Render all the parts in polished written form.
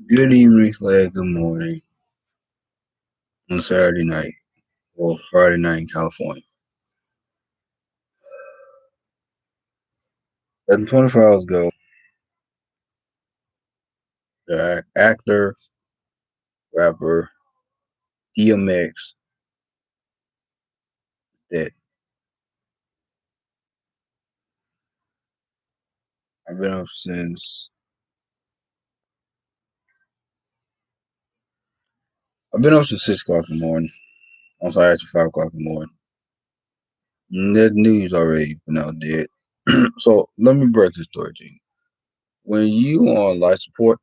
Good evening, good morning on Saturday night or Friday night in California. Less than 24 hours ago, the actor, rapper DMX dead. I've been up since I've been up since 6 o'clock in the morning. I'm sorry, actually 5 o'clock in the morning. And there's news already been out dead. So let me break this story to you. When you are on life support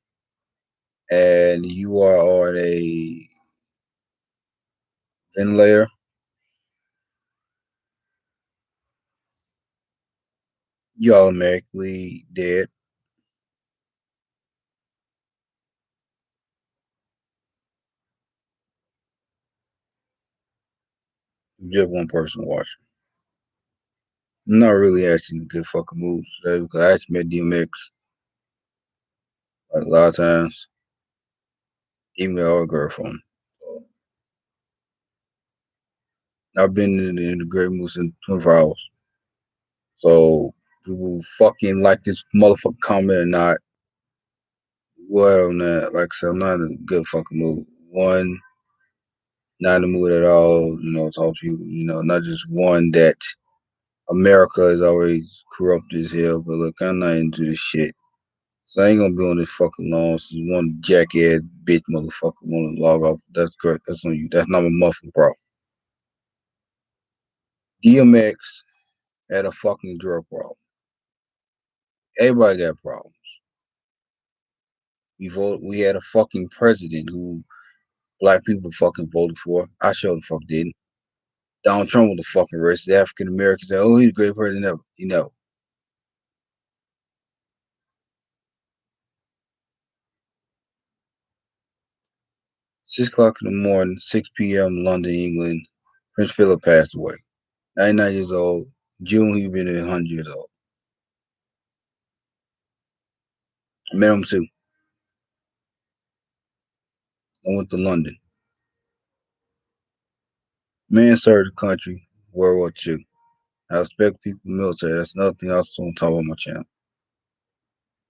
and you are on a ventilator, you automatically dead. Just one person watching. I'm not really actually in a good fucking mood today because I actually met DMX like a lot of times, even with our girlfriend. So I've been in a great mood since 24 hours. So people fucking like this motherfucking comment or not. What on that? Like I said, I'm not in a good fucking mood. One, not in the mood at all, talk to you, not just one that America is always corrupt as hell, but look, I'm not into this shit. So I ain't gonna be on this fucking long. So one jackass bitch motherfucker wanna log off. That's correct. That's on you. That's not my muffin problem. DMX had a fucking drug problem. Everybody got problems. We had a fucking president who black people fucking voted for. I sure the fuck didn't. Donald Trump was the fucking racist. African Americans said, "Oh, he's the greatest president ever." 6 o'clock in the morning, 6 p.m. London, England. Prince Philip passed away. 99 years old. June he been 100 years old. I met him too. I went to London. Man served the country, World War II. I respect people in the military. That's another thing I also want to talk about my channel.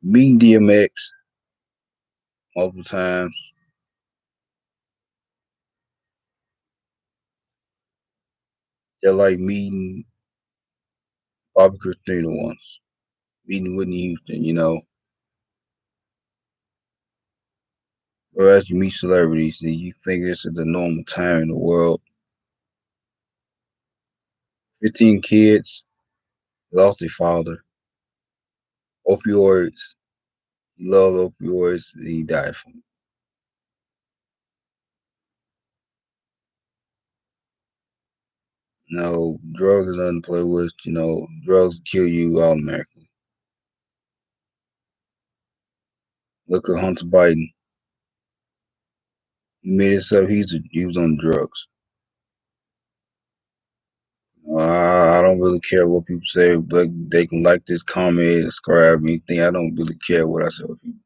Meeting DMX multiple times. They're like meeting Bobby Christina once, meeting Whitney Houston. Or as you meet celebrities and you think this is the normal time in the world. 15 kids lost their father. Opioids. He loved opioids. And he died from it. No, drugs is nothing to play with. Drugs kill you automatically. Look at Hunter Biden. He made himself. He was on drugs. I don't really care what people say, but they can like this, comment, subscribe, anything. I don't really care what I say with people.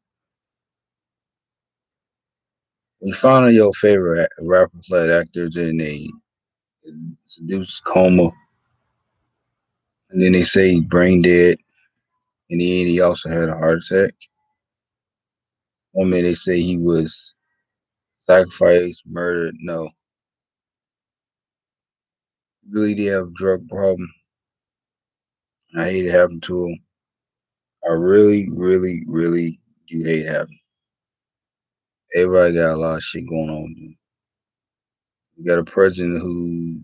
When you find out your favorite rapper, slash actors, and they seduce coma, and then they say he's brain dead, in the end he also had a heart attack. One minute they say he was sacrificed, murdered. No, he really did have a drug problem. I hate it happened to him. I really, really, really do hate it happening. Everybody got a lot of shit going on. Dude. We got a president who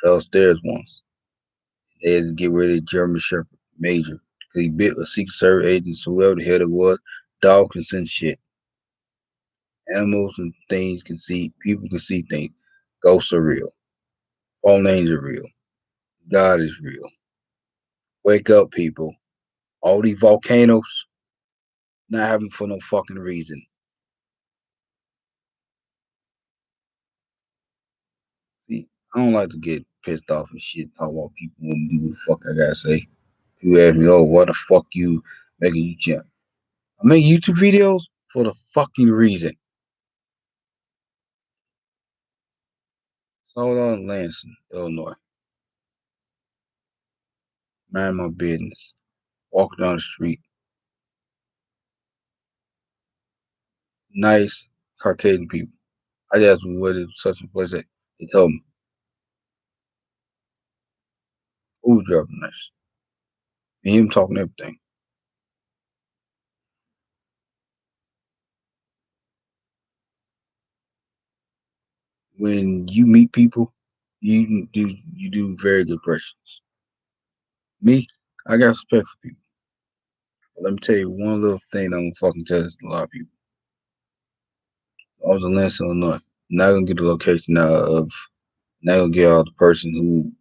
fell stairs once. They had to get rid of German Shepherd Major because he bit a Secret Service agent, so whoever the hell it was. Dog can sense shit. Animals and things can see. People can see things. Ghosts are real. All names are real. God is real. Wake up, people. All these volcanoes not happening for no fucking reason. See, I don't like to get pissed off and shit. Talk about people and do what the fuck I gotta say. People ask me, "Oh, what the fuck you making YouTube channel?" I make YouTube videos for the fucking reason. Sold out in Lansing, Illinois. Mind my business. Walking down the street. Nice Caucasian people. I just went to such a place that they told me, "Who's driving nice?" And him talking everything. When you meet people, you do very good impressions. Me, I got respect for people. But let me tell you one little thing I'm gonna fucking tell this to a lot of people. I was in Lansing, Illinois. Not gonna get the location out of. Not gonna get out the person who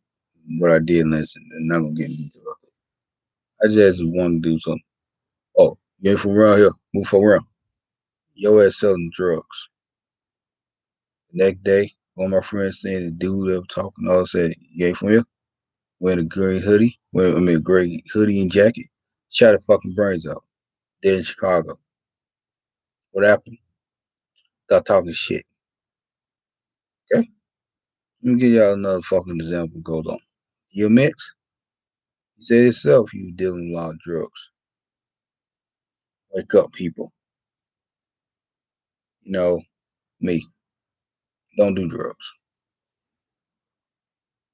what I did in Lansing, and not gonna get into it. I just want to do something. Oh, you ain't from around here. Move from around. Your ass selling drugs. The next day, one of my friends saying the dude that was talking all said, "You ain't from here." Wearing a green hoodie, gray hoodie and jacket. Shot the fucking brains out. Dead in Chicago. What happened? Stop talking shit. Okay? Let me give y'all another fucking example goes on. DMX, he said himself he was dealing with a lot of drugs. Wake up, people. You know, me. Don't do drugs.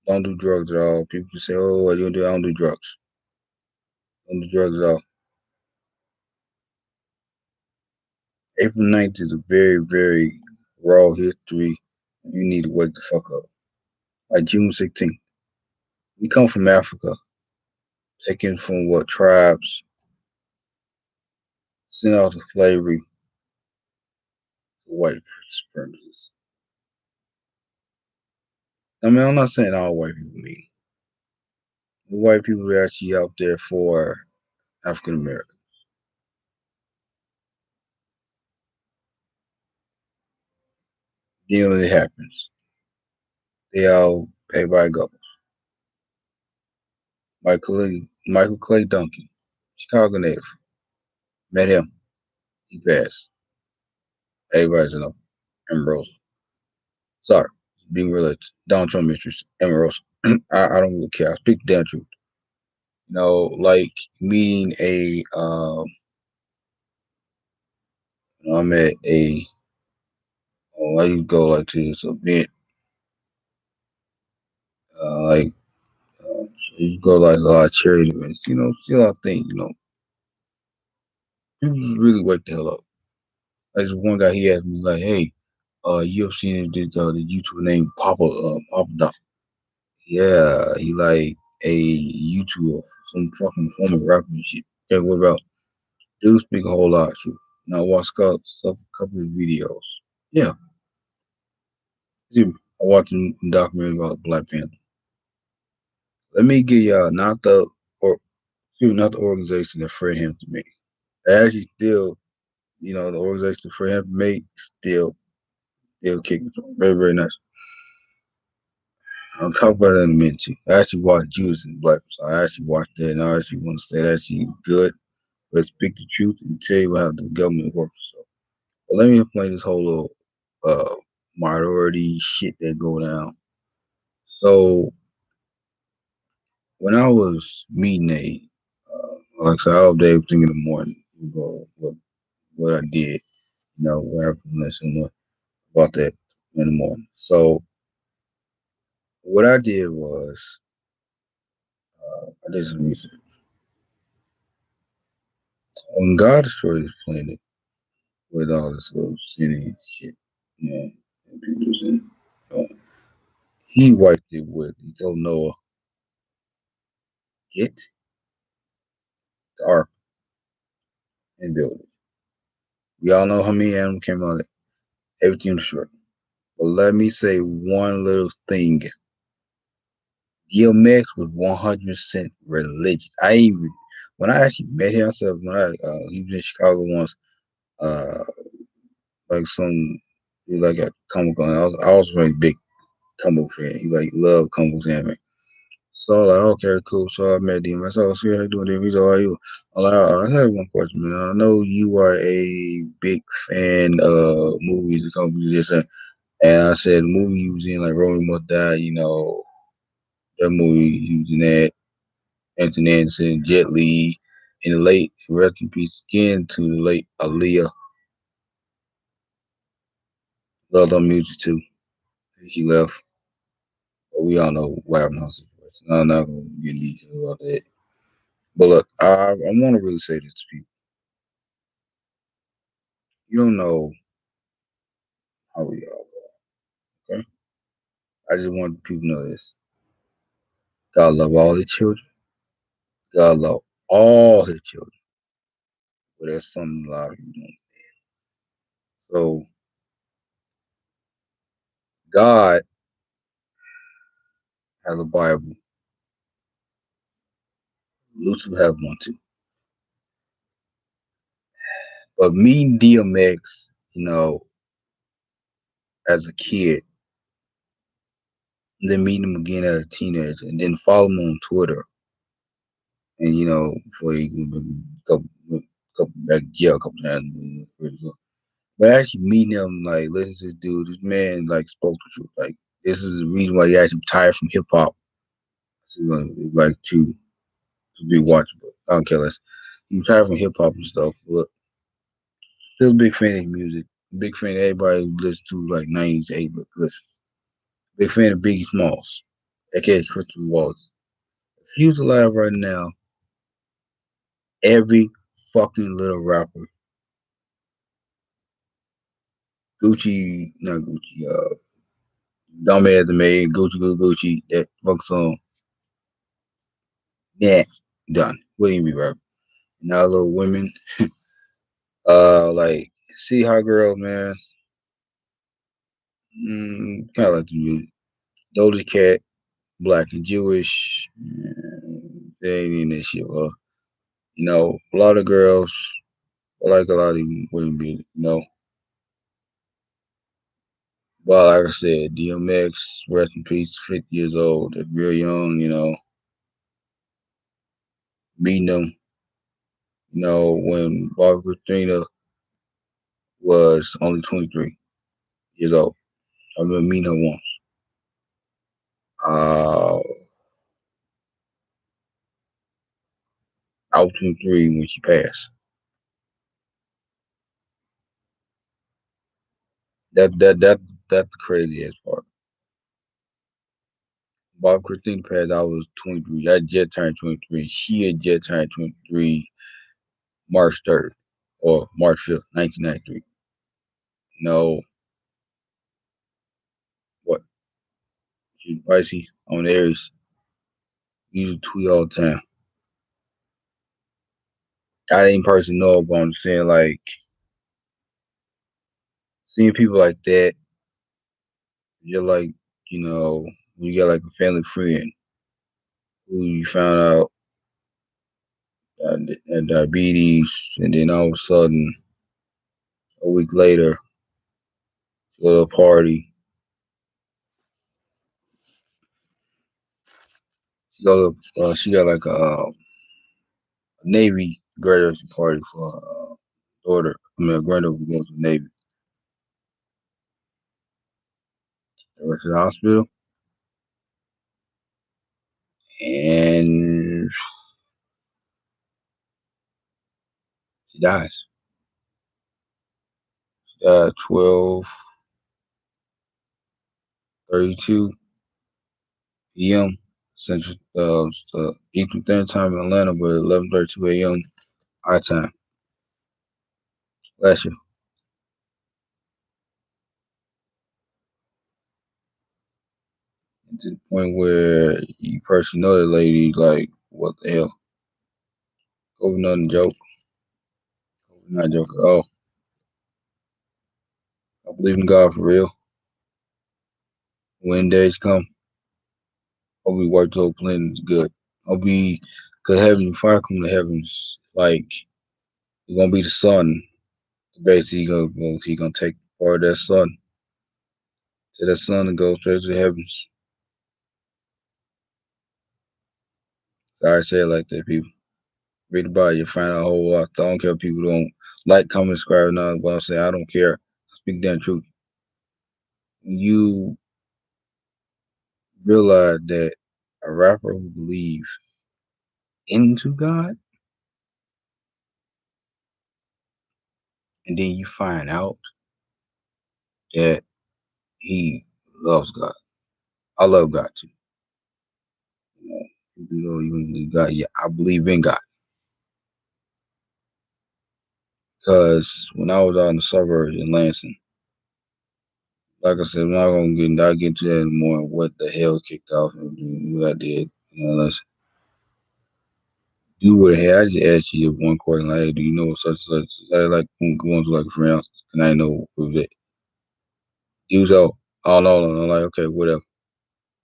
Don't do drugs at all. People say, "Oh, what do you do?" I don't do drugs. Don't do drugs at all. April 9th is a very, very raw history. You need to wake the fuck up. Like June 16th. We come from Africa, taken from what tribes sent out to slavery to white supremacists. I mean, I'm not saying all white people mean. The white people are actually out there for African Americans. Then when it happens, everybody goes. Michael Clay Duncan, Chicago native, met him. He passed. Everybody's know. Emerald. Sorry, being related. Donald Trump mistress, Emerald. I don't really care. I speak the damn truth. Like meeting I'm at I you go like to this event, like you go like a lot of charity events, see a lot of things, people just really wake the hell up. Like this one guy, he asked me like, "Hey, you ever seen the YouTuber named Papa Doc?" Yeah, he like a YouTuber, some fucking former rapper and shit. Okay, what about? Dude speak a whole lot of truth. And I watched a couple of videos. Yeah, excuse me. I watched a documentary about Black Panther. Let me give y'all or not the organization that Fred Hampton made. Actually, still, the organization that Fred Hampton made still kicking. Very, very nice. I'll talk about that in a minute too. I actually watched Judas and Black, so I actually watched that, and I actually want to say that actually good. But speak the truth and tell you how the government works. So, but let me explain this whole little minority shit that go down. So when I was meeting like I said, all day thinking in the morning, what I did, what happened, about that in the morning. So what I did was I did some research. When God destroyed this planet with all this little city shit, and people was in, he wiped it with. He told Noah, get the ark and build it. We all know how many animals came out of it. Everything was short. But let me say one little thing. DMX was 100% religious. When I actually met him, I said when he was in Chicago once, uh, like he like a comic con. I was really big comic fan. He like loved comic anime. So like, okay, cool. So I met him. I said, "Oh, see how you doing, Dim?" He's like, "How are you?" I'm like, I have one question, man. I know you are a big fan of movies and companies this and I said the movie you was in, like Rolling Must Die, that movie he was in that, Anthony Anderson, Jet Li, in the late rest in peace again to the late Aaliyah. Loved her music too. She left, but we all know what happened in her situation. I'm not gonna get into details about that. But look, I want to really say this to people. You don't know how we all go. Okay, I just want people to know this. God love all his children. God love all his children. But that's something a lot of people don't. So God has a Bible. Lucifer has one too. But meeting DMX, as a kid, and then meeting him again as a teenager, and then follow him on Twitter, and before he couple back to jail a couple times. But actually meeting him, like, listen to this dude, this man like spoke the truth. Like, this is the reason why he actually retired from hip hop. Like to be watchable. I don't care less. He retired from hip hop and stuff. Look, still a big fan of music. Big fan of everybody who listens to like 90s, 8, but listen. Big fan of Biggie Smalls, aka Christopher Wallace. If he was alive right now, every fucking little rapper, Gucci, not Gucci, Dumbass made Gucci Goo Gucci, that fuck song, yeah, done. Wouldn't even be rapping. Now little women, like see how girls, man, kind of like the music. Doja Cat, black and Jewish, they ain't in that shit. Well, a lot of girls like a lot of women music, Well, like I said, DMX, rest in peace, 50 years old, they're real young, meeting them, when Barbara Christina was only 23 years old. I remember meeting her once. Uh, I was 23 when she passed. That's the craziest part. Barbara Christina passed, I was 23. I just turned 23. She had just turned 23 March 3rd or March 5th, 1993. No, what? She's Pisces on Aries. Usually tweet all the time. I didn't personally know, but I'm saying like seeing people like that, you're like, you got like a family friend who you found out had diabetes, and then all of a sudden, a week later, you go to a party, she got like a Navy graduation party for her daughter. I mean, her granddaughter going to the Navy. They went to the hospital, and she dies. She died 12:32 p.m. Central Eastern Standard Time in Atlanta, but 11:32 a.m. our time last year. And to the point where you personally know that lady, like, what the hell? COVID nothing joke. COVID not joke at all. I believe in God for real. When days come, I'll be wiped over planet good. I'll be, cause heaven, if I come to heavens, like, it's gonna be the sun. Basically, he gonna take part of that sun to that sun and go straight to the heavens. I say it like that, people. Read about it, you find out a whole lot. I don't care if people don't like, comment, subscribe, or not. But I'm saying I don't care. I speak damn truth. You realize that a rapper who believes into God, and then you find out that he loves God. I love God too. You know, you believe God. Yeah, I believe in God. Because when I was out in the suburbs in Lansing, like I said, I'm not gonna get into that anymore. What the hell kicked off and what I did. Let's do what I had. I just asked you one question, like, hey, do you know such and such? I like going to like a friend house, and I know who it. You so, oh no, I'm like, okay, whatever.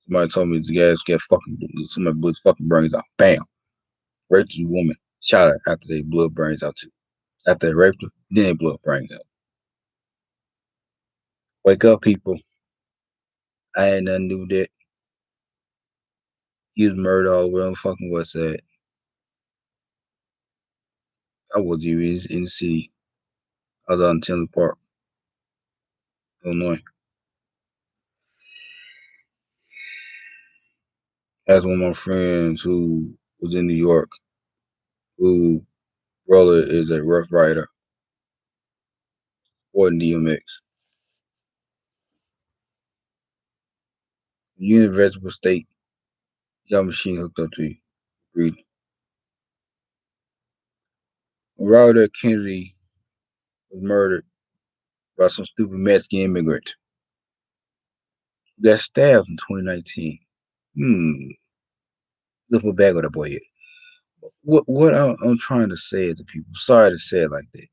Somebody told me the gas get fucking somebody blew his fucking brains out. Bam. Raped the woman. Shot her after they blew her brains out too. After they raped her, then they blew her brains out. Wake up, people. I had nothing to do with that. He was murdered all the way on fucking West Side. I wasn't even in the city. I was out in Tinley Park, Illinois. That's one of my friends who was in New York, who brother is a Rough Rider or DMX. You in vegetable state, you got a machine hooked up to you. Breathing. Robert F. Kennedy was murdered by some stupid Mexican immigrant who got stabbed in 2019. Let's put back with that boy here. What I'm trying to say to people, sorry to say it like that,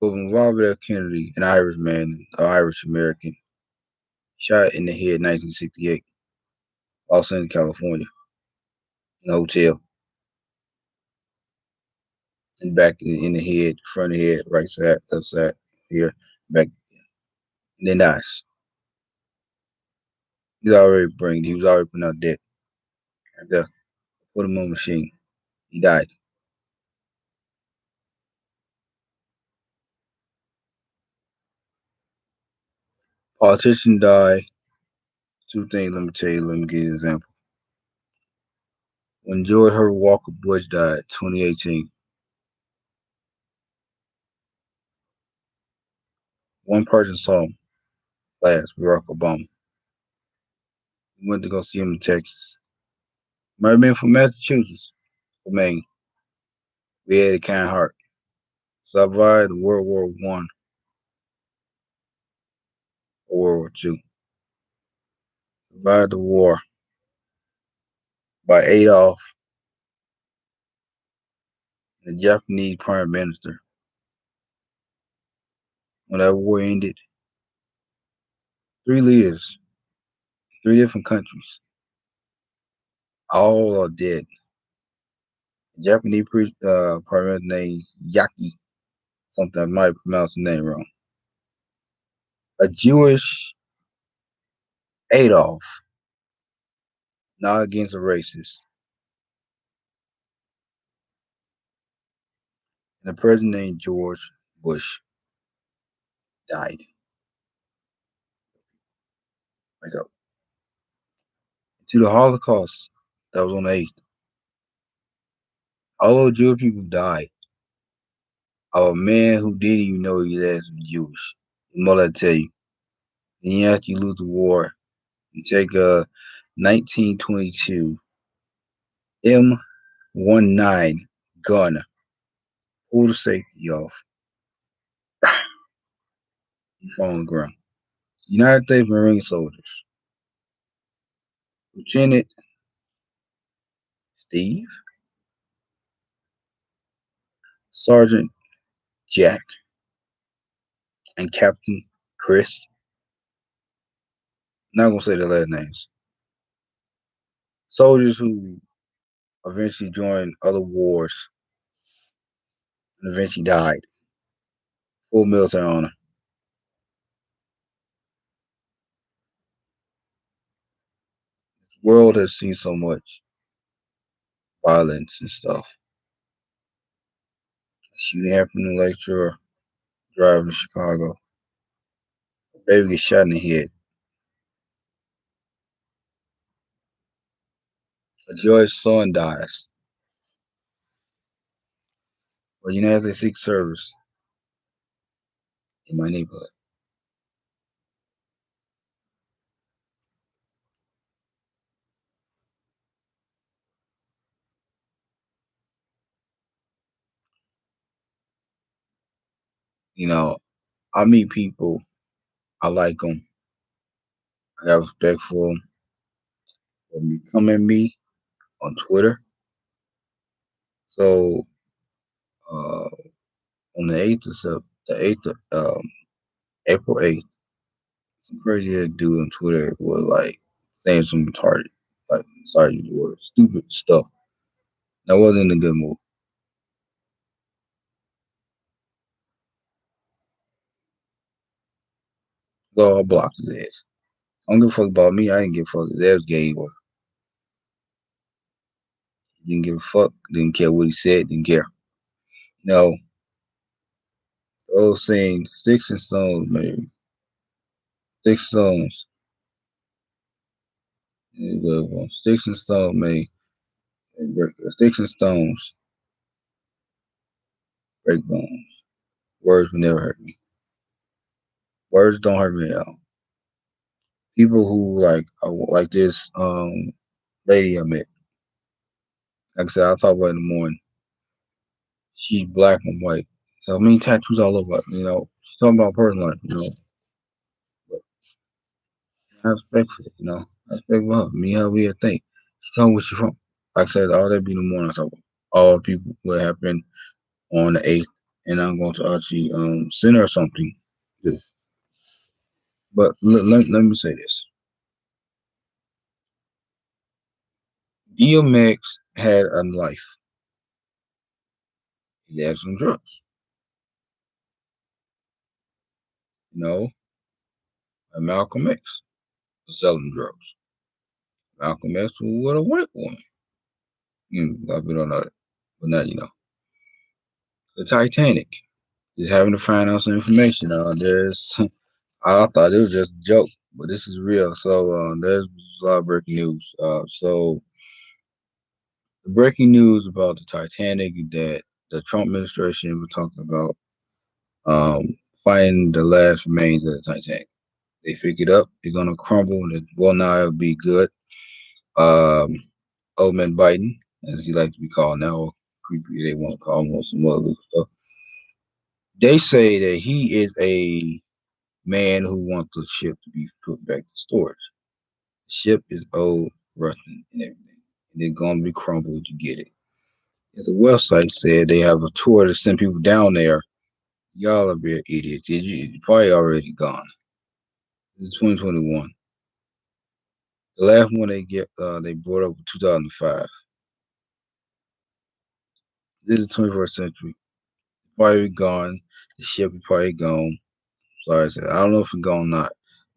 but when Robert F. Kennedy, an Irishman, an Irish American, shot in the head in 1968, Los Angeles, California, in a hotel, and back in the head, front of the head, right side, left side, here, back, and then dies. He was already putting out dead. Right there, put him on the machine. He died. Politician die. Two things. Let me tell you. Let me give you an example. When George Herbert Walker Bush died, 2018, one person saw him last, Barack Obama. We went to go see him in Texas. Might have been from Massachusetts, or Maine. We had a kind heart. Survived World War One or World War Two. Survived the war by Adolf, the Japanese Prime Minister. When that war ended, three leaders, three different countries, all are dead. The Japanese Prime Minister named Yaki, something I might pronounce the name wrong. A Jewish Adolf, not against a racist. And the president named George Bush died. Wake up. To the Holocaust that was on the 8th. All those Jewish people died. Of a man who didn't even know his ass was Jewish. The more I tell you. Then after you lose the war, you take a 1922 M19 gun, pull the safety off, you fall on the ground. United States Marine soldiers. Lieutenant Steve, Sergeant Jack, and Captain Chris. Not gonna say the last names. Soldiers who eventually joined other wars and eventually died. Full military honor. World has seen so much violence and stuff. Shooting happened in Lakeshore, driving to Chicago. Baby gets shot in the head. A Joy's son dies. Well, you know, as they seek service in my neighborhood. You know, I meet people. I like them. I got respect for them. When you come at me on Twitter, so uh, on the eighth of April 8th, some crazy ass dude on Twitter was like saying some retarded, like sorry the word, stupid stuff. That wasn't a good move. So I blocked his ass. I don't give a fuck about me. I didn't give a fuck. His ass gay or didn't give a fuck. Didn't care what he said. Didn't care. No, the old saying, sticks and stones, man. Sticks and stones. Is a good one. Sticks and stones, man. Sticks and stones break bones. Words will never hurt me. Words don't hurt me at all. People who like this lady I met. Like I said, I'll talk about it in the morning. She's black and white. So many tattoos all over her, you know. She's talking about personal life, you know. But I respect for it, you know. I respect for her. Me, how we think. She told me where she from. Like I said, all that be in the morning. I talk about all the people what happened on the 8th. And I'm going to actually send her something. But let me say this. DMX had a life. He had some drugs, you know. And Malcolm X was selling drugs. Malcolm X was with a white woman. A lot of people don't know that. But now you know. The Titanic is having to find out some information. There's I thought it was just a joke, but this is real. So there's a lot of breaking news. So the breaking news about the Titanic is that the Trump administration was talking about finding the last remains of the Titanic. They pick it up, it's gonna crumble, and it will not be good. Um, Old man Biden, as he likes to be called now, creepy they want to call him, or some other stuff. They say that he is a man who wants the ship to be put back to storage. The ship is old, rusting, and everything, and it's gonna be crumbled to get it. As the website said, they have a tour to send people down there. Y'all are being idiots. You probably already gone. This is 2021. The last one they brought up was 2005. This is 21st century. Probably gone. The ship is probably gone. Sorry, I said I don't know if it's gone or not.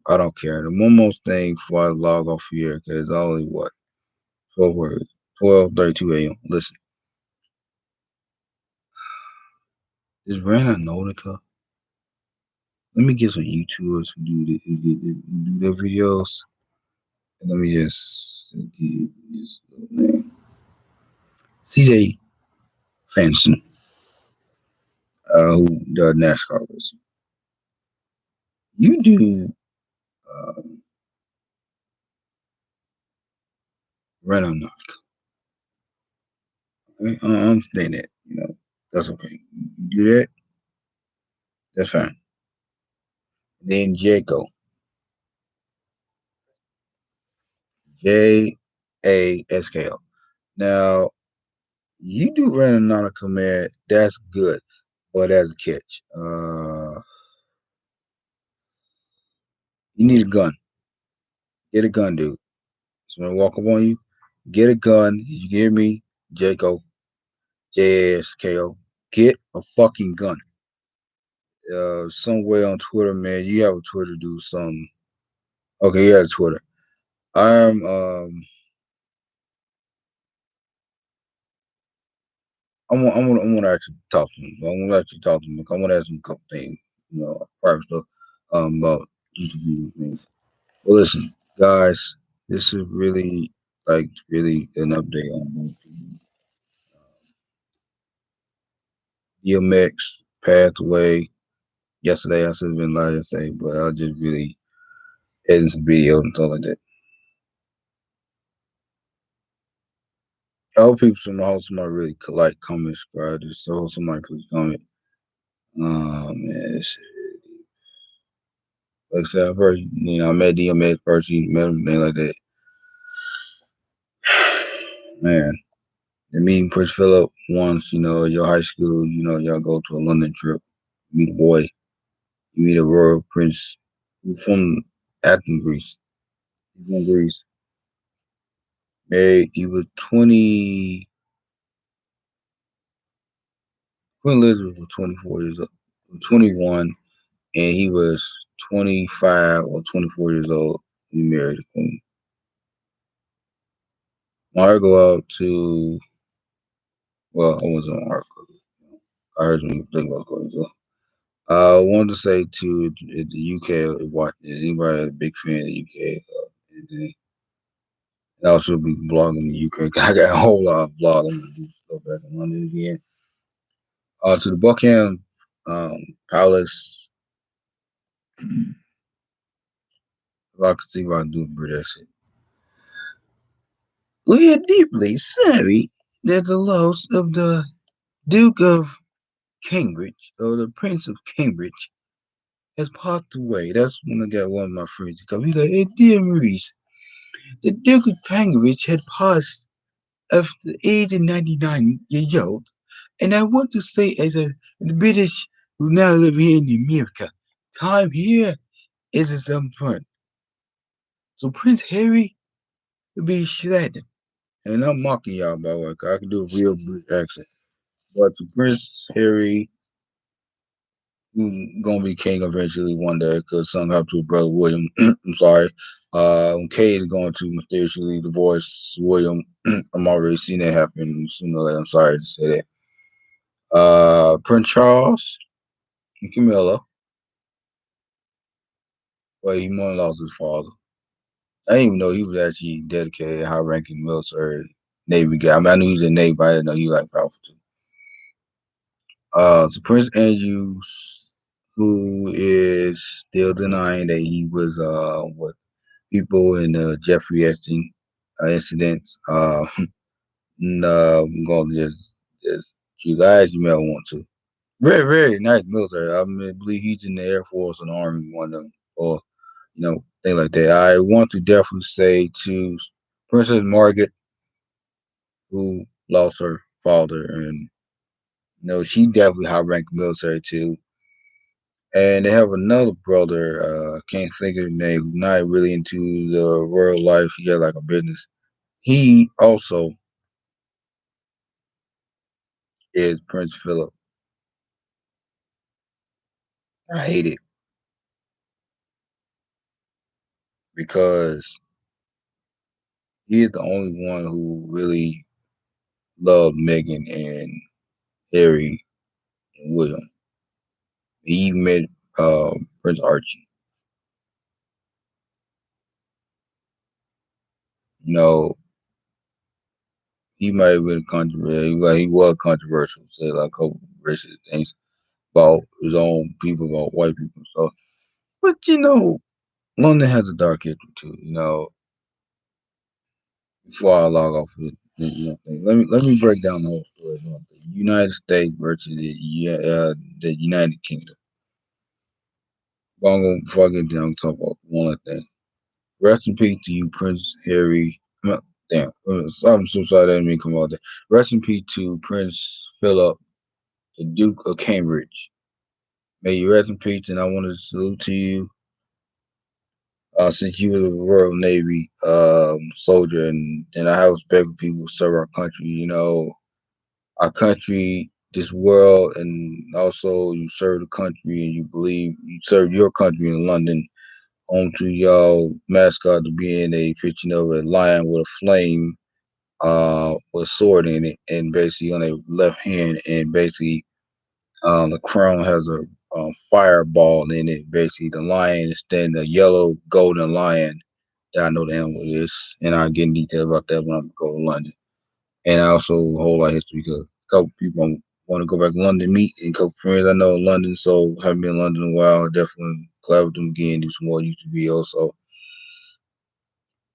I don't care. The one more thing before I log off here, because it's only what 12 words, 12:32 a.m. Listen, is Rana Nautica? Let me get some YouTubers who do their videos. And let me just give this name. CJ Fanson, who does NASCAR racing. You do um, Rana Nautica. I understand that. You know, that's okay. You do that, that's fine. Then Jaco, Jasko. Now, you do run another command, that's good, but as a catch. You need a gun. Get a gun, dude. Someone walk up on you, get a gun. Did you hear me? Jaco, JASKO. Get a fucking gun. Somewhere on Twitter, man. You have a Twitter, do something. Okay, you have a Twitter. I'm I want to actually talk to him. I want to actually talk to him. I want to ask him a couple things, private stuff, about YouTube things. Well, listen, guys, this is really an update on both DMX passed away yesterday. I should have been live yesterday, but I just really editing some videos and stuff like that. I hope people from the house somebody really could like, comment, subscribe. Just so somebody could comment. Man, like I said, I first, I met DMX first, met him, thing like that. Man, the meeting Prince Philip once, your high school, y'all go to a London trip, meet a boy, you meet a royal prince who from Athens, Greece. He's from Greece. Married, he was 20, Queen Elizabeth was 24 years old, 21, and he was 25 or 24 years old. He married the queen. My heart go out to, well, I wasn't on heart. I heard some thing about going so. I wanted to say to the UK, watch is anybody a big fan of the UK? And I also be blogging the UK. I got a whole lot of vlogs. I'm gonna do go back in London again. To the Buckingham Palace. If I could see if I can do a British accent. We are deeply sorry that the loss of the Duke of Cambridge, or the Prince of Cambridge, has passed away. That's when I got one of my friends to come. He's like, hey, dear Maurice, the Duke of Cambridge had passed of the age of 99 years old, and I want to say, as a British who now live here in America, time here is at some point. So Prince Harry will be shredded. And I'm mocking y'all, by the way, 'cause I can do a real British accent. But the Prince Harry, who's gonna be king eventually one day, because something happened to his brother William. I'm sorry. Kate is going to mysteriously divorce William. I'm already seeing that happen sooner or later. I'm sorry to say that. Prince Charles and Camilla. Well, he more lost his father. I didn't even know he was actually dedicated, high-ranking military Navy guy. I mean, I knew he was a Navy, but I didn't know he was like powerful too. So Prince Andrews, who is still denying that he was what people in the Jeffrey Epstein incidents. No, I'm gonna just choose as you may want to. Very, very nice military. I mean, I believe he's in the Air Force and Army, one of them, or things like that. I want to definitely say to Princess Margaret, who lost her father, and she definitely high ranked military too. And they have another brother, can't think of the name, not really into the royal life. He had like a business. He also is Prince Philip. I hate it because he is the only one who really loved Meghan and Harry and William. He even met Prince Archie. You know, he might have been controversial. Well, he was controversial, said like a couple racist things about his own people, about white people. So, but London has a dark history too. Before I log off with let me break down the whole story. The United States versus the United Kingdom. Well, I'm gonna before I get down, talk about one other thing. Rest in peace to you, Prince Harry. Damn, I'm so sorry that didn't mean come out there. Rest in peace to Prince Philip, the Duke of Cambridge. May you rest in peace, and I want to salute to you. Since you were a Royal Navy soldier, and I have respect for people who serve our country. Our country, this world, and also you serve the country, and you believe you serve your country in London. Home to y'all mascot to being a picture of a lion with a flame with a sword in it, and basically on their left hand, and basically the crown has a fireball in it. Basically, the lion is then the yellow golden lion that I know the animal is, and I'll get in detail about that when I go to London. And I also a whole lot of history because a couple people want to go back to London meet, and a couple friends I know in London, so haven't been in London in a while. Definitely collab with them again, do some more YouTube videos, so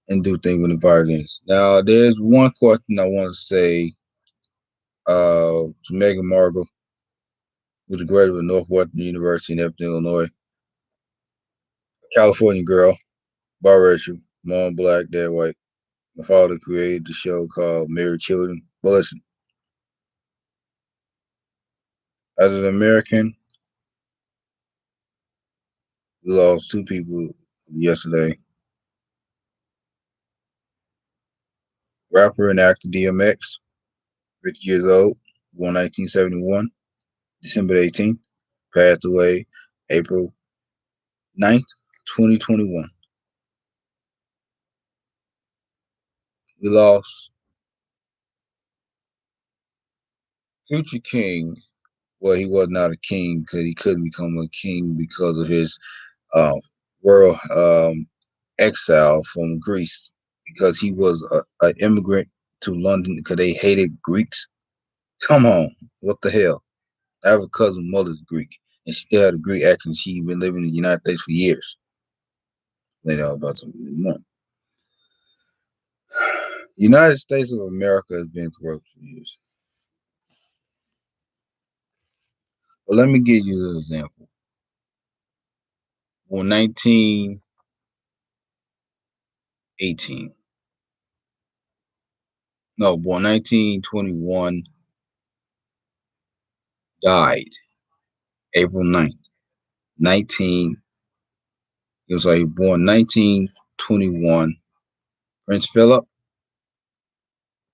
and do things with the violence. Now, there's one question I want to say to Meghan Markle, who's a graduate of Northwestern University in Evanston, Illinois, California girl, biracial, mom black, dad white. My father created the show called Married Children. But listen, as an American, we lost two people yesterday. Rapper and actor DMX, 50 years old, born 1971, December 18th, passed away April 9th, 2021. We lost Future King. Well, he was not a king because he couldn't become a king because of his uh, world exile from Greece because he was an immigrant to London because they hated Greeks. Come on, what the hell? I have a cousin, mother's Greek, and she still had a Greek accent. She been living in the United States for years. Later on about something more. United States of America has been corrupt for years. But let me give you an example. On 1918, no, born 1921, died April 9th, 19. It was like born 1921. Prince Philip,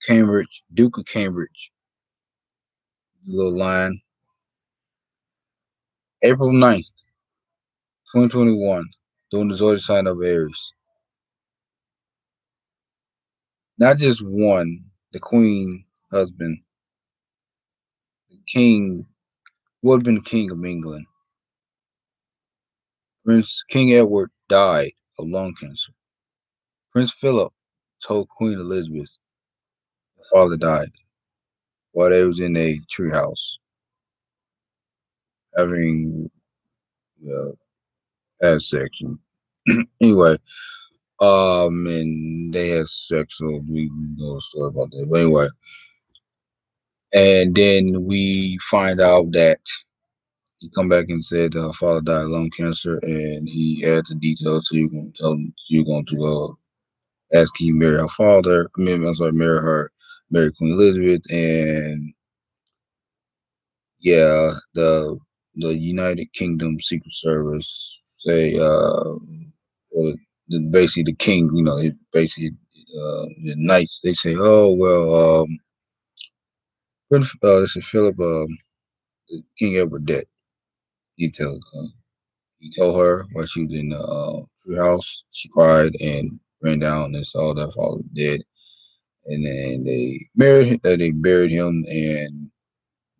Cambridge, Duke of Cambridge, little line. April 9th, 2021, during the zodiac sign of Aries. Not just one, the Queen husband, the King, would have been the King of England. Prince King Edward died of lung cancer. Prince Philip told Queen Elizabeth the father died while they was in a treehouse having had sex. Anyway, and they had sex, so we know a story about that. But anyway, and then we find out that he come back and said father died of lung cancer, and he adds the details. So you're going to tell him you're going to ask he marry her father. I mean, I'm sorry, marry Queen Elizabeth, and yeah, the United Kingdom Secret Service say basically the king, it basically the knights. They say, oh well, this is Philip, King Edward dead. He tells he told her while she was in the treehouse. She cried and ran down and saw that father dead. And then they married. They buried him, and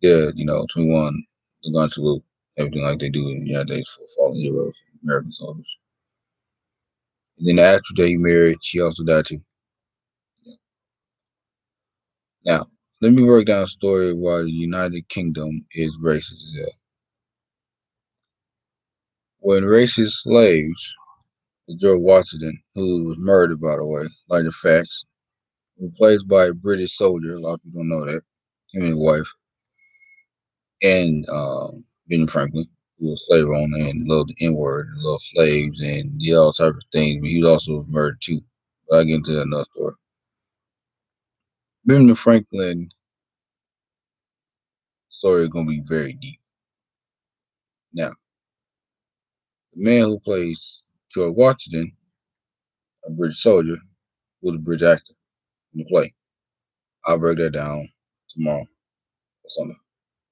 yeah, 21, the gun salute, everything like they do in the United States for fallen heroes, American soldiers. And then after they married, she also died too. Now, let me break down a story of why the United Kingdom is racist as hell. When racist slaves, George Washington, who was murdered, by the way, like the facts, replaced by a British soldier. A lot of people don't know that. Him and his wife, and Benjamin Franklin, who was a slave owner and loved the N word, loved slaves, and did all types of things. But he was also murdered too. But I'll get into that another story. Benjamin Franklin story is going to be very deep. Now, the man who plays George Washington, a British soldier, was a British actor in the play. I'll break that down tomorrow or something.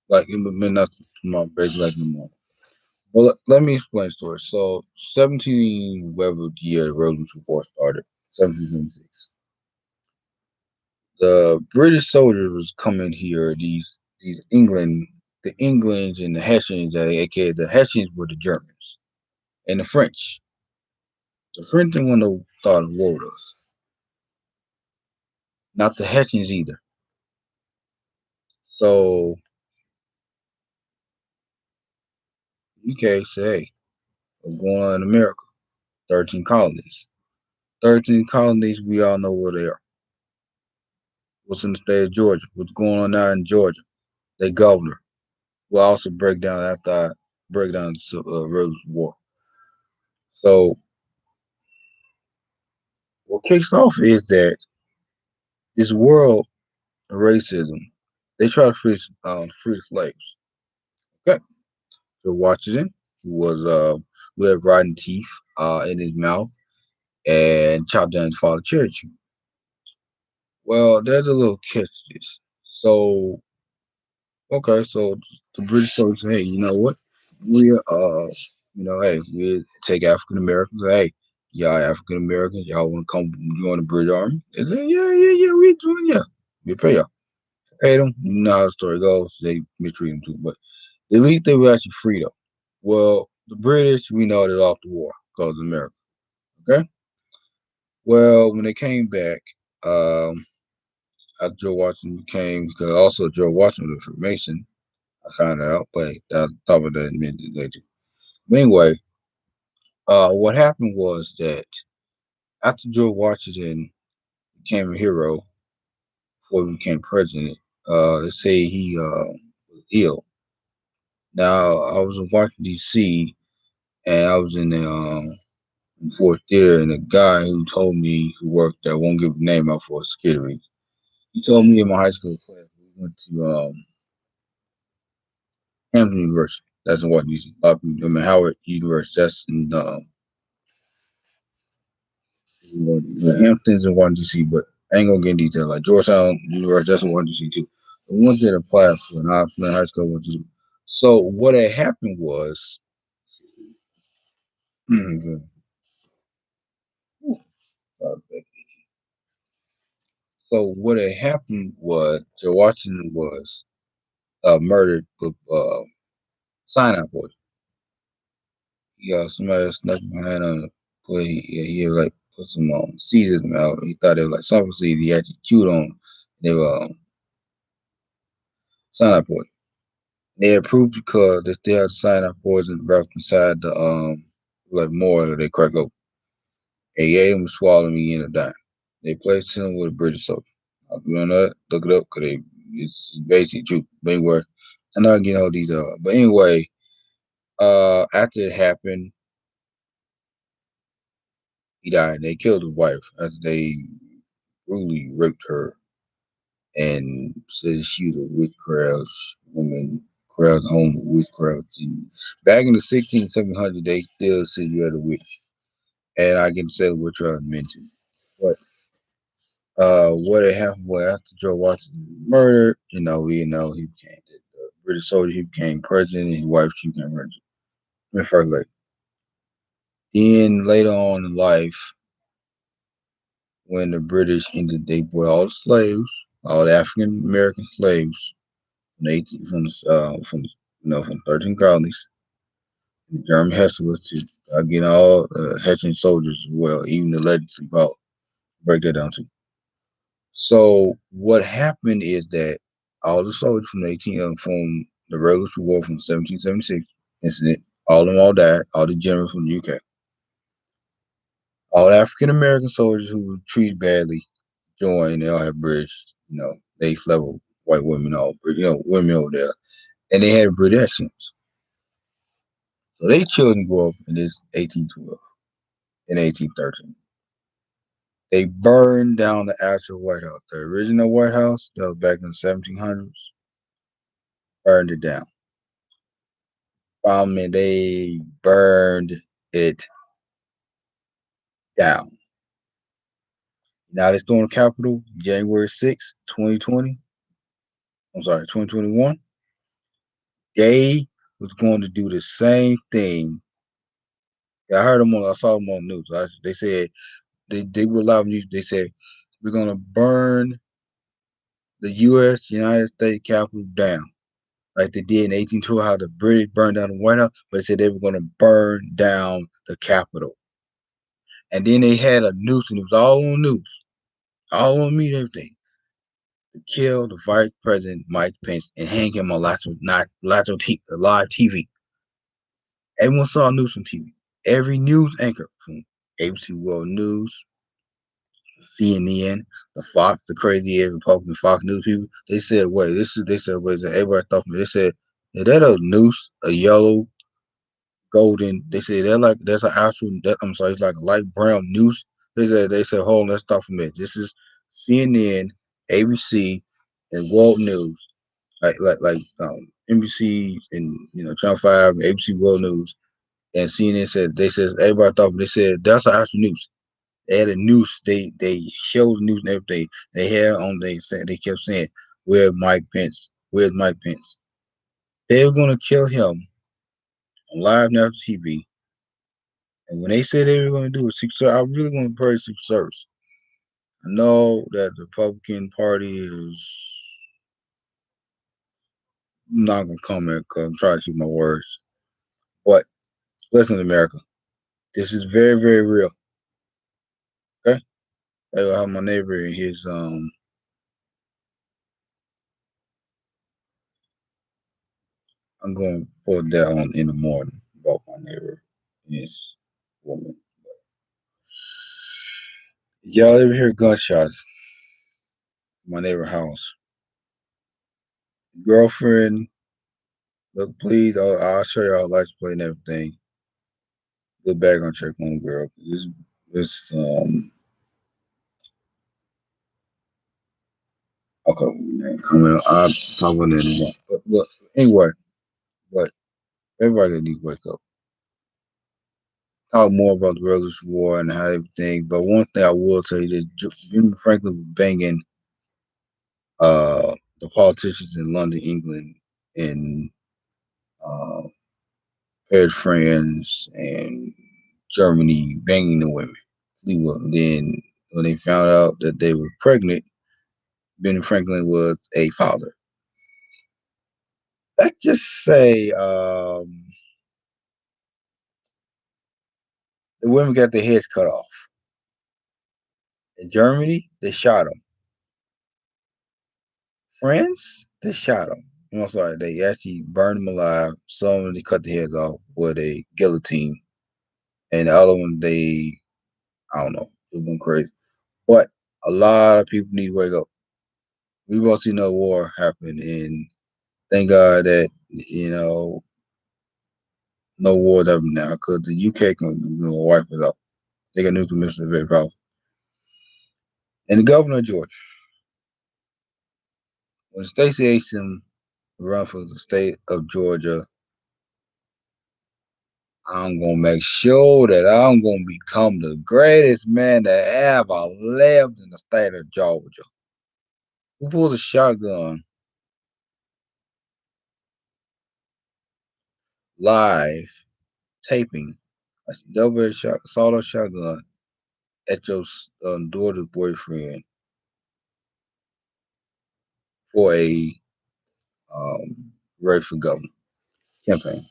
Like it would not tomorrow, basically like in the morning. Well, let me explain the story. So, 17 whatever year the Revolution War started, 1776. The British soldiers was coming here. These England, the Englands and the Hessians, aka the Hessians were the Germans and the French. The French didn't want no thought of war with us. Not the Hessians either. So UK said, hey, what's going on in America? 13 colonies. 13 colonies, we all know where they are. What's in the state of Georgia? What's going on now in Georgia? They governor. We'll also break down after I break down the Revolutionary War. So what kicks off is that this world of racism, they try to free the slaves. Okay. So Washington, who had rotten teeth in his mouth and chopped down his father cherry tree. Well, there's a little catch to this. So okay, so the British folks say, hey, you know what? Hey, we take African Americans. Hey, y'all African Americans, y'all want to come join the British Army? They say, yeah, we doing, yeah. We pay y'all. Pay them. You know how the story goes. They mistreat them too, but at least they were actually free though. Well, the British, we know they're off the war because of America. Okay. Well, when they came back, um, after Joe Washington came, because also Joe Washington was a Freemason. I found that out, but I thought about that in a minute later. But anyway, what happened was that after George Washington became a hero before he became president, they say he was ill. Now I was in Washington D.C. and I was in the fourth theater, and a guy who told me who worked there, won't give the name out for security. He told me in my high school class we went to Hampton University. That's in Washington D.C. Howard University. That's in Hamptons in Washington D.C., but I ain't gonna get in detail. Like Georgetown University, that's in Washington D.C. too. The ones that applied for an option in high school went to do. So what had happened was, so what had happened was Joe Washington was murdered with cyanide poison. Somebody snuck behind on put he like put some seeds in them out. He thought it was like sulfur seeds. He actually chewed on. They were cyanide poison. They approved because they still had cyanide poison wrapped inside the like more they crack open. They gave him to swallow me in a dime. They placed him with a British soldier. You know that? Look it up because it's basically true. But anyway, I'm not getting all these but anyway, after it happened, he died. They killed his wife after they brutally raped her and said she was a witchcraft woman, craft home of witchcraft. And back in the 1600s, 1700s, they still said you had a witch. And I can say witchcraft mentioned. But what had happened was after George Washington was murdered, he became the British soldier, he became president, and his wife, she became first lady. Then later on in life, when the British ended, they brought all the slaves, all the African American slaves from the 18, from 13 colonies, the German Hustlers to again all Hessian soldiers as well, even the legislative power. Break that down too. So what happened is that all the soldiers from the 18 from the Revolutionary War from 1776 incident, all of them all died. All the generals from the UK, all African American soldiers who were treated badly joined. They all had British, they level white women, all women over there, and they had British accents. So they children grew up in this 1812 and 1813. They burned down the actual White House, the original White House that was back in the 1700s. Burned it down. They burned it down. Now they stormed the Capitol January 6th, 2020. I'm sorry, 2021. They was going to do the same thing. I saw them on the news. They said they were live news. They said we're gonna burn the U.S. United States Capitol down, like they did in 1812, how the British burned down the White House, but they said they were going to burn down the Capitol. And then they had a noose, and it was all on news, all on media and everything, to kill the Vice President Mike Pence and hang him on live TV. Everyone saw news on TV. Every news anchor from ABC World News, CNN, the Fox, the crazy ass Republican Fox News people, they said, wait, they said, wait, everybody thought, they said, is that a noose, a yellow, golden? They said, that's an actual, I'm sorry, it's like a light brown noose. They said, hold on, let's stop from it. This is CNN, ABC, and World News, like NBC and, Channel 5, ABC World News, and CNN said, they said, everybody thought, they said, that's an actual noose. They had a noose. They showed the news and everything. They had on. They kept saying, "Where's Mike Pence? Where's Mike Pence?" They were gonna kill him on live national TV. And when they said they were gonna do a Secret Service, I really want to praise Secret Service. I know that the Republican Party is not gonna comment because I'm trying to keep my words. But listen, America, this is very, very real. Okay, I have my neighbor in his I'm going to put that on in the morning about my neighbor and his woman. Y'all ever hear gunshots in my neighbor house? Girlfriend, look, please, I'll show y'all license plate and everything. Good background check on the girl. Okay, coming. I'll talk about that in a moment. But anyway, but everybody needs to wake up. Talk more about the Revolutionary War and how everything. But one thing I will tell you is Benjamin Franklin was banging the politicians in London, England, and uh, Paris, France, and Germany, banging the women. Then, when they found out that they were pregnant, Ben Franklin was a father. Let's just say the women got their heads cut off. In Germany, they shot them. France, they shot them. I'm sorry, they actually burned them alive. Some of them, they cut their heads off with a guillotine. And the other one, I don't know, it went crazy. But a lot of people need to wake up. We won't see no war happen, and thank God that no wars happen now because the UK can wipe us out. They got nuclear missiles very powerful. And the governor of Georgia, when Stacey Abrams run for the state of Georgia, I'm gonna make sure that I'm gonna become the greatest man that ever lived in the state of Georgia. Who pulls a shotgun live taping a double shot, sawed-off shotgun at your daughter's boyfriend for a race for governor campaign?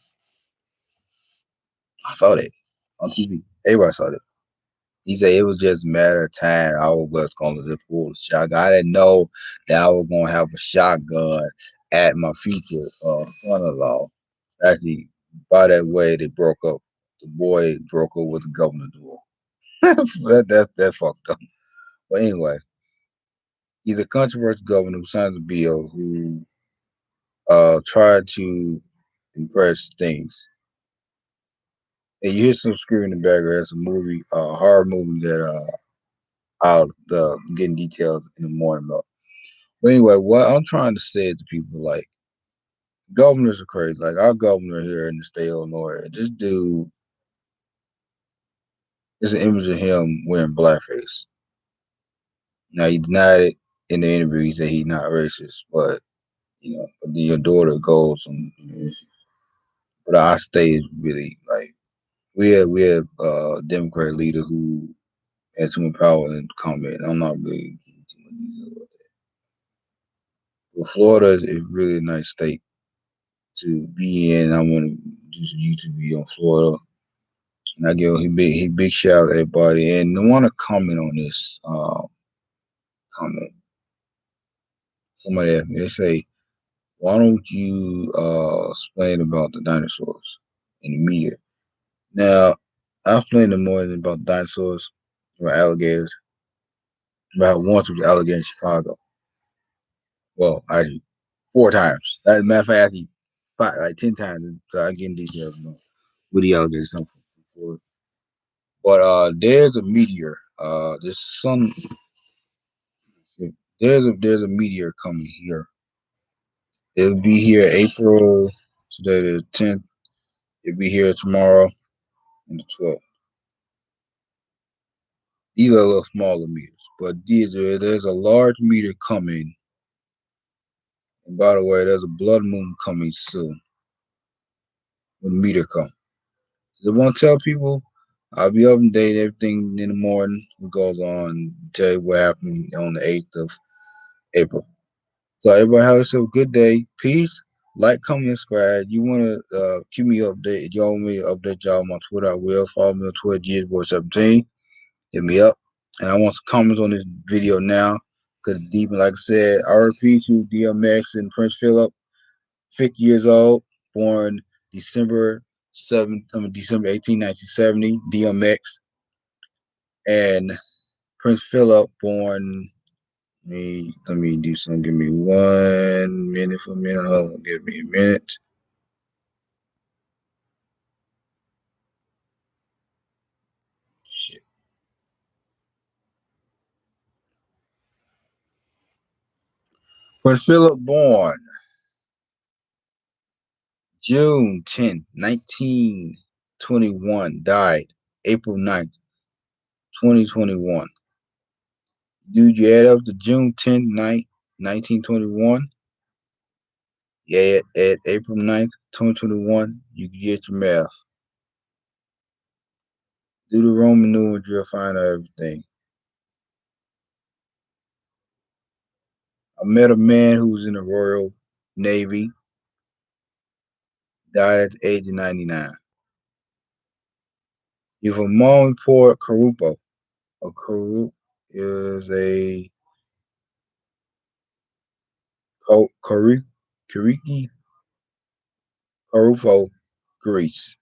I saw that on TV. Everybody saw that. He said it was just a matter of time. I was going to just pull the shotgun. I didn't know that I was going to have a shotgun at my future son-in-law. Actually, by that way, they broke up. The boy broke up with the governor door. That's fucked up. But anyway, he's a controversial governor who signs a bill who tried to impress things. And you hear some screaming in the background. It's a movie, horror movie that I'll getting details in the morning about. But anyway, what I'm trying to say to people, like, governors are crazy. Like our governor here in the state of Illinois, this dude is an image of him wearing blackface. Now he denied it in the interview. He said he's not racist, but but then your daughter goes and but our state is really like we have a Democrat leader who has too much power in comment. I'm not really too much detail about that. Well, Florida is really a nice state to be in. I want to do some YouTube video on Florida. And I give he big shout out to everybody. And I want to comment on this. Comment. Somebody asked me, they say, why don't you explain about the dinosaurs in the media? Now, I've explained more than about dinosaurs, about alligators, about once with the alligator in Chicago. Well, actually, 4 times. As a matter of fact, actually, like 10 times. So I get in details on where the alligators come from. But there's a meteor. This sun. There's a meteor coming here. It'll be here April today the 10th. It'll be here tomorrow and the 12th. These are a little smaller meters, but there's a large meter coming. And by the way, there's a blood moon coming soon. When the meter comes, I want to tell people I'll be up and date everything in the morning. What goes on? Tell you what happened on the 8th of April. So everybody have yourself a good day. Peace. Like, comment, and subscribe. You want to keep me updated. If y'all want me to update y'all on my Twitter, I will. Follow me on Twitter, GSBoy17. Hit me up. And I want some comments on this video now. Because deep, like I said, RP to DMX and Prince Philip, 50 years old, born December 18, 1970, DMX. And Prince Philip, born let me do something. Give me 1 minute for a minute. Hold on, give me a minute. Shit. Prince Philip born June 10th, 1921. Died April 9th, 2021. Dude, you add up to June 10th, 1921. Yeah, at April 9th, 2021, you can get your math. Do the Roman numerals, you'll find out everything. I met a man who was in the Royal Navy, died at the age of 99. He's from Port Carupo. A Carupo is a Kariki, Carupo, Greece.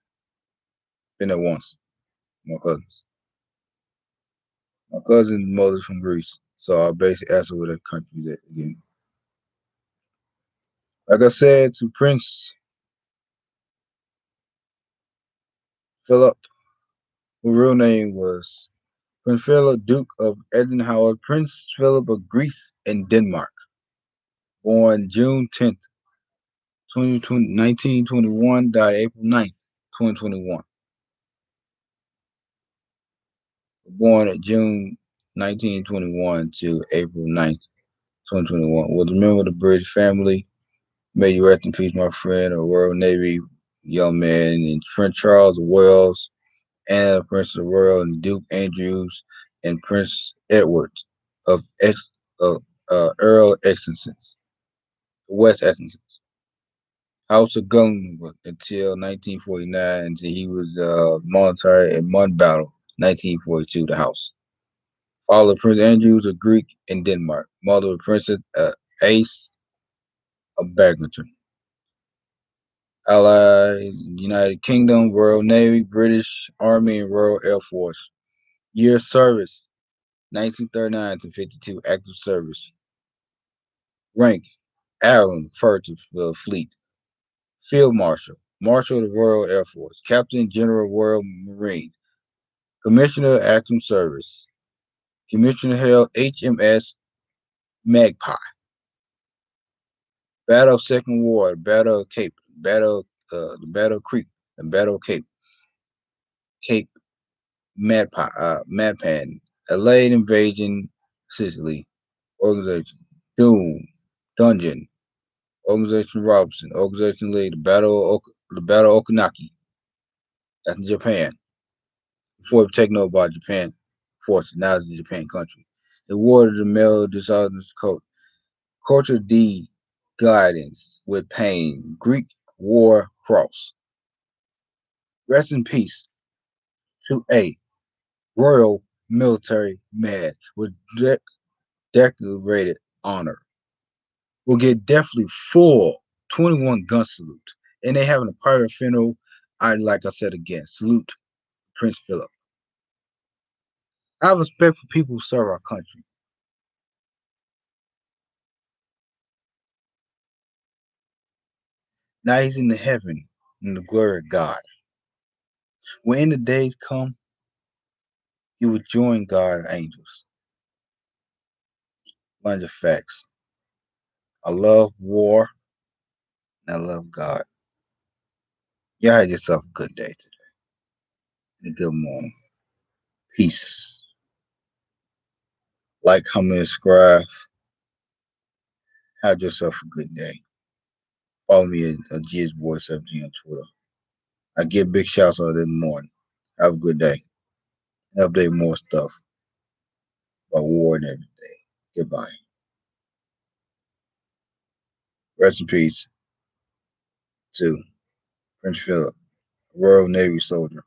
Been there once. My cousins. My cousin's mother's from Greece. So I basically asked her where that country is at again. Like I said to Prince Philip, whose real name was Prince Philip, Duke of Edinburgh, Prince Philip of Greece and Denmark. Born June 10th, 1921, died April 9th, 2021. Born at June 1921 to April 9th, 2021. Was a member of the British family. May you rest in peace, my friend, a Royal Navy young man, and Prince Charles of Wales, Anna, Prince of the Royal, and Duke Andrews, and Prince Edward of Earl Exeter, West Essex. House of Glenwood until 1949, until he was monetary in Mountbatten, 1942, the house. Father Prince Andrews of Greek and Denmark. Mother of Princess Ace of Bagleton. Allied United Kingdom, Royal Navy, British Army, and Royal Air Force. Year service 1939 to 52, active service. Rank Admiral, First Fleet. Field Marshal, Marshal of the Royal Air Force. Captain General Royal Marine. Commissioner Active Service. Commissioner held HMS Magpie. Battle of Second War, Battle of Cape, the Battle of Creek, and Battle of Cape Madpan, Allied Invasion, Sicily, Organization, Doom, Dungeon, Organization Robinson, Organization Lee, the Battle of Okanaki, that's in Japan. Before it was taken over by Japan forces, now it's the Japan country. The War of the Male Dishonest Culture D guidance with pain. Greek War Cross. Rest in peace to a Royal Military Med with decorated honor. Will get definitely full 21 gun salute. And they having a private funeral. Like I said again, salute Prince Philip. I have respect for people who serve our country. Now he's in the heaven in the glory of God. When the days come, he will join God's angels. Learn the facts. I love war and I love God. Y'all have yourself a good day today and a good morning. Peace. Like, comment, subscribe. Have yourself a good day. Follow me at GS Voice FG on Twitter. I give big shouts out in the morning. Have a good day. Update more stuff about war and everything. Goodbye. Rest in peace to Prince Philip, Royal Navy soldier.